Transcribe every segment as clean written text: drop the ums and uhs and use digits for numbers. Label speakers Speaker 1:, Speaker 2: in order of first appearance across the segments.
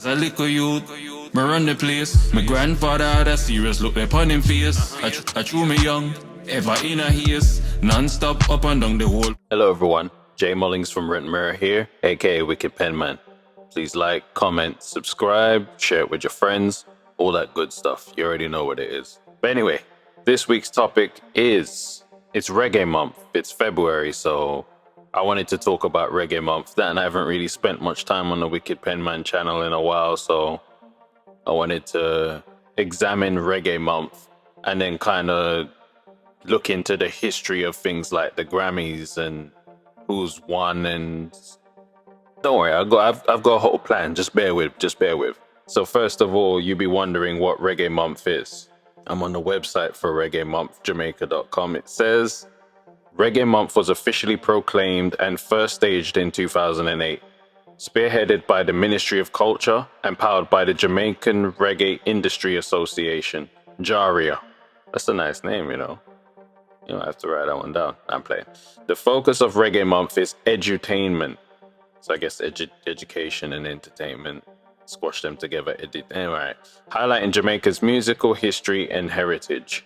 Speaker 1: As a little youth, me run the place. My grandfather had a serious look upon him face. I true me young, ever in a haze, non-stop up and down the whole. Hello everyone, Jay Mullings from Rent Mirror here, AKA Wicked Penman. Please like, comment, subscribe, share it with your friends, all that good stuff. You already know what it is. But anyway, this week's topic is, it's Reggae Month. It's February, so I wanted to talk about Reggae Month. And I haven't really spent much time on the Wicked Penman channel in a while, so I wanted to examine Reggae Month and then kind of look into the history of things like the Grammys and who's won. And don't worry, I've got a whole plan. Just bear with. So first of all, you'll be wondering what Reggae Month is. I'm on the website for Reggae Month, Jamaica.com. It says Reggae Month was officially proclaimed and first staged in 2008, spearheaded by the Ministry of Culture and powered by the Jamaican Reggae Industry Association, JARIA. That's a nice name, you know. You don't have to write that one down. I'm playing. The focus of Reggae Month is edutainment. So I guess education and entertainment, squash them together. Anyway, highlighting Jamaica's musical history and heritage.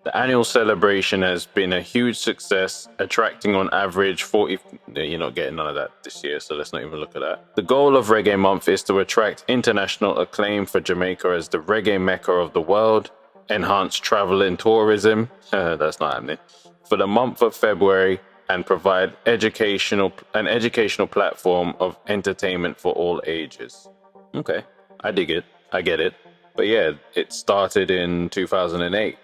Speaker 1: The annual celebration has been a huge success, attracting on average 40... You're not getting none of that this year, so let's not even look at that. The goal of Reggae Month is to attract international acclaim for Jamaica as the reggae mecca of the world, enhance travel and tourism, that's not happening, for the month of February, and provide an educational platform of entertainment for all ages. Okay, I dig it, I get it. But yeah, it started in 2008.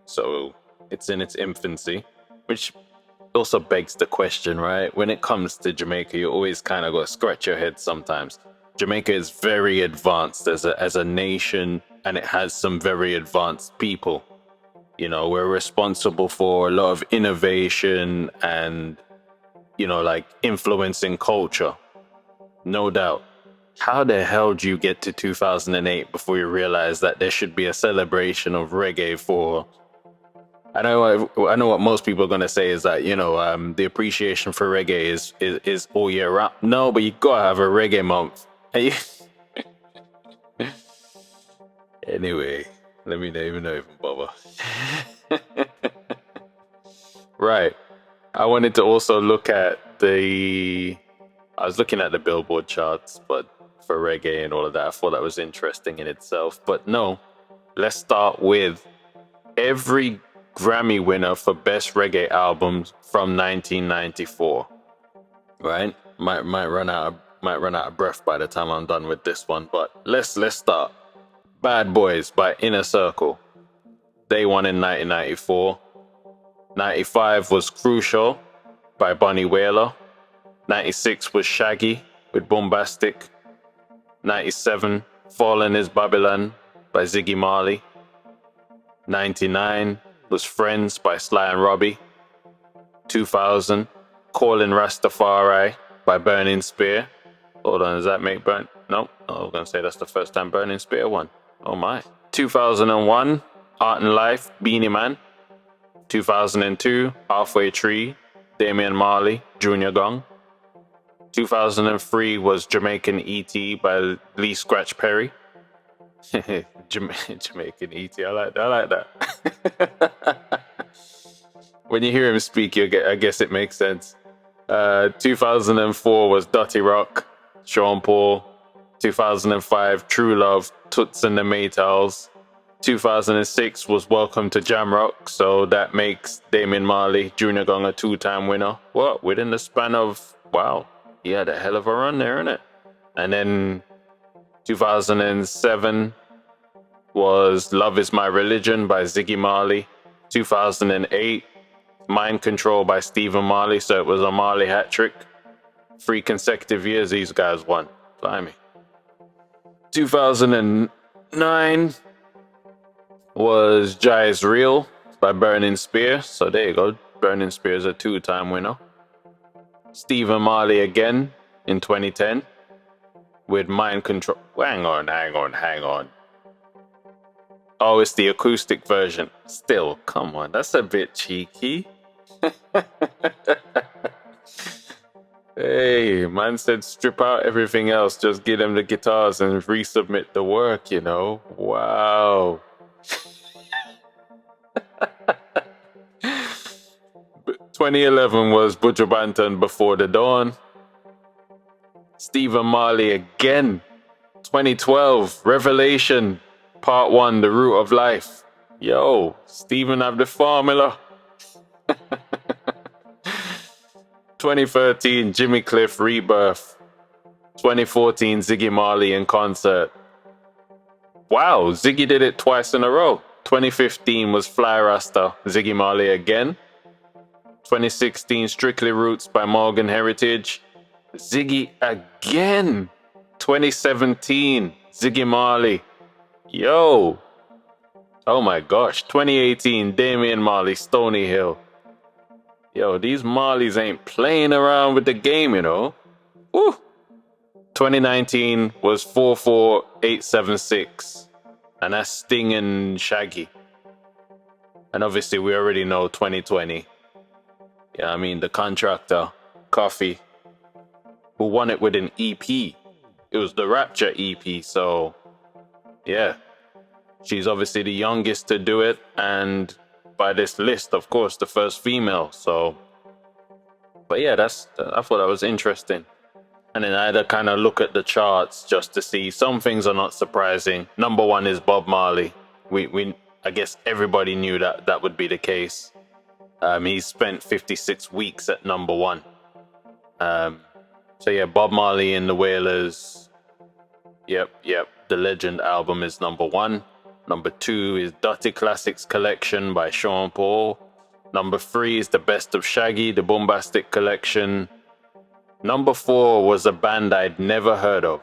Speaker 1: So it's in its infancy, which also begs the question, right? When it comes to Jamaica, you always kind of got to scratch your head sometimes. Jamaica is very advanced as a nation, and it has some very advanced people. You know, we're responsible for a lot of innovation and, you know, like influencing culture. No doubt. How the hell do you get to 2008 before you realize that there should be a celebration of reggae for... I know what most people are going to say is that, you know, the appreciation for reggae is all year round. No, but you got to have a Reggae Month. Anyway, let me not even bother. Right. I wanted to also look at I was looking at the Billboard charts, but for reggae and all of that, I thought that was interesting in itself. But no, let's start with every Grammy winner for Best Reggae Albums from 1994. Right? Might run out of breath by the time I'm done with this one, but let's start. Bad Boys by Inner Circle. They won in 1994. 95 was Crucial by Bunny Wailer. 96 was Shaggy with Bombastic. 97, Fallen is Babylon by Ziggy Marley. 99 was Friends by Sly and Robbie. 2000, Callin' Rastafari by Burning Spear. Hold on, does that make Burn? Nope, I was going to say that's the first time Burning Spear won. Oh my. 2001, Art and Life, Beanie Man. 2002, Halfway Tree, Damian Marley, Junior Gong. 2003 was Jamaican E.T. by Lee Scratch Perry. Jamaican E.T. I like that. When you hear him speak, I guess it makes sense. 2004 was Dirty Rock, Sean Paul. 2005, True Love, Toots and the Maytals. 2006 was Welcome to Jamrock, so that makes Damian Marley, Junior Gong a two-time winner. What? Within the span of, wow, he had a hell of a run there, innit? And then 2007 was Love Is My Religion by Ziggy Marley. 2008, Mind Control by Stephen Marley, so it was a Marley hat trick. 3 consecutive years these guys won. Blimey. 2009 was Jai Is Real by Burning Spear, so there you go. Burning Spear is a 2-time winner. Stephen Marley again in 2010 with Mind Control. Hang on. Oh, it's the acoustic version. Still, come on, that's a bit cheeky. Hey, man said strip out everything else, just give them the guitars and resubmit the work, you know? Wow. 2011 was Butcher Banton Before the Dawn. Stephen Marley again. 2012, Revelation, Part 1, The Root of Life. Yo, Stephen have the formula. 2013, Jimmy Cliff, Rebirth. 2014, Ziggy Marley in concert. Wow, Ziggy did it twice in a row. 2015 was Fly Rasta, Ziggy Marley again. 2016, Strictly Roots by Morgan Heritage. Ziggy again. 2017, Ziggy Marley. Yo. Oh my gosh. 2018, Damian Marley, Stony Hill. Yo, these Marleys ain't playing around with the game, you know. Woo. 2019 was 44876. And that's Sting and Shaggy. And obviously we already know 2020. Yeah, I mean the contractor, Coffee, who won it with an EP. It was the Rapture EP, so yeah. She's obviously the youngest to do it, and by this list, of course, the first female, so. But yeah, I thought that was interesting. And then I had to kind of look at the charts just to see some things are not surprising. Number one is Bob Marley. I guess everybody knew that would be the case. He spent 56 weeks at number one. So yeah, Bob Marley and the Wailers. Yep. The Legend album is number one. Number two is Dirty Classics Collection by Sean Paul. Number three is The Best of Shaggy, the Bombastic Collection. Number four was a band I'd never heard of.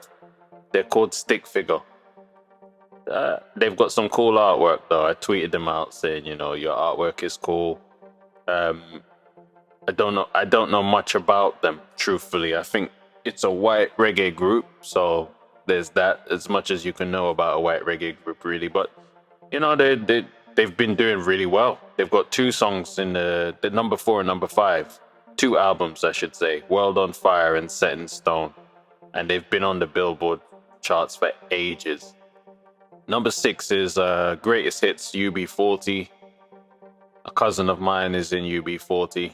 Speaker 1: They're called Stick Figure. They've got some cool artwork though. I tweeted them out saying, you know, your artwork is cool. I don't know much about them, truthfully. I think it's a white reggae group, so there's that, as much as you can know about a white reggae group, really. But you know, they've been doing really well. They've got two songs in the number 4 and number 5, two albums, I should say, World on Fire and Set in Stone, and they've been on the Billboard charts for ages. Number 6 is Greatest Hits UB40. A cousin of mine is in UB40.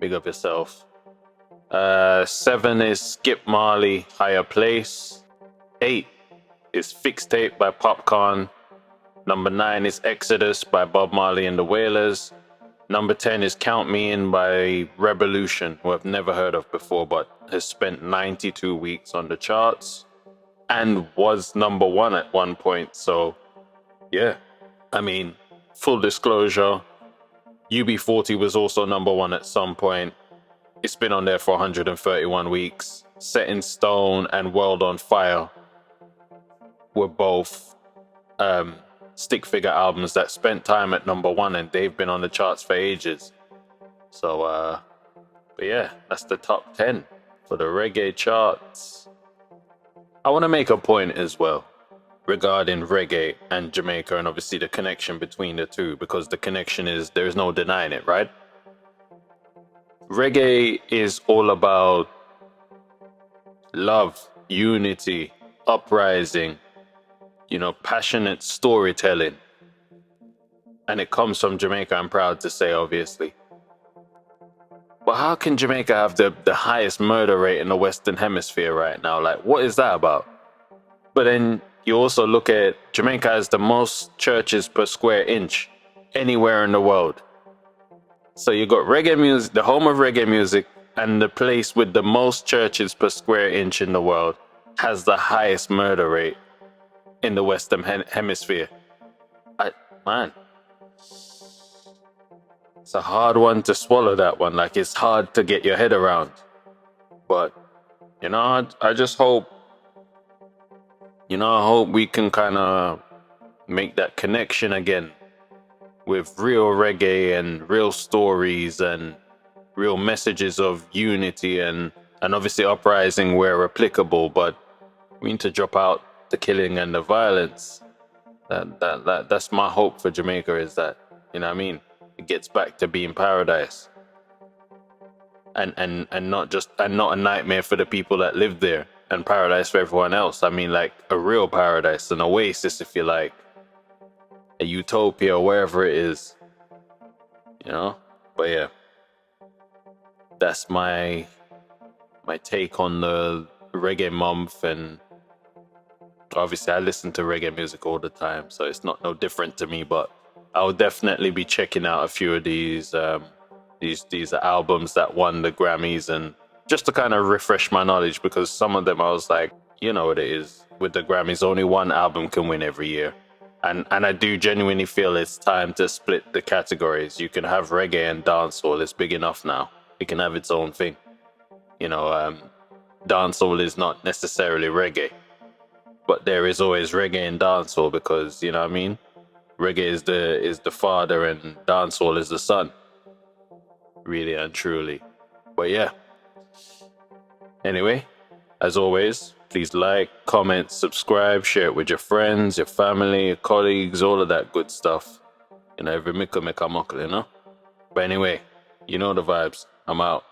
Speaker 1: Big up yourself. 7 is Skip Marley, Higher Place. 8 is Fixtape by Popcorn. Number 9 is Exodus by Bob Marley and the Wailers. Number 10 is Count Me In by Revolution, who I've never heard of before, but has spent 92 weeks on the charts and was number 1 at one point. So yeah, I mean, full disclosure, UB40 was also number 1 at some point. It's been on there for 131 weeks. Set in Stone and World on Fire were both stick figure albums that spent time at number 1, and they've been on the charts for ages. So but yeah, that's the top 10 for the reggae charts. I want to make a point as well regarding reggae and Jamaica, and obviously the connection between the two, because the connection is, there's no denying it, right? Reggae is all about love, unity, uprising, you know, passionate storytelling. And it comes from Jamaica, I'm proud to say, obviously. But how can Jamaica have the highest murder rate in the Western Hemisphere right now? Like, what is that about? But then you also look at Jamaica has the most churches per square inch anywhere in the world. So you got reggae music, the home of reggae music, and the place with the most churches per square inch in the world has the highest murder rate in the Western Hemisphere. Man, it's a hard one to swallow, that one. Like, it's hard to get your head around. But, you know, I just hope, you know, I hope we can kind of make that connection again with real reggae and real stories and real messages of unity and obviously uprising where applicable. But we need to drop out the killing and the violence. That's my hope for Jamaica, is that, you know what I mean, it gets back to being paradise. and not a nightmare for the people that live there, and paradise for everyone else. I mean, like a real paradise, an oasis, if you like, a utopia, wherever it is, you know. But yeah, that's my take on the reggae month. And obviously I listen to reggae music all the time, so it's not no different to me. But I'll definitely be checking out a few of these albums that won the Grammys, and just to kind of refresh my knowledge, because some of them I was like, you know what it is with the Grammys, only one album can win every year. And I do genuinely feel it's time to split the categories. You can have reggae and dancehall. It's big enough now. It can have its own thing. You know, dancehall is not necessarily reggae, but there is always reggae and dancehall, because, you know what I mean? Reggae is the father and dancehall is the son. Really and truly. But yeah. Anyway, as always, please like, comment, subscribe, share it with your friends, your family, your colleagues, all of that good stuff. You know, every micka make a muckle, you know? But anyway, you know the vibes. I'm out.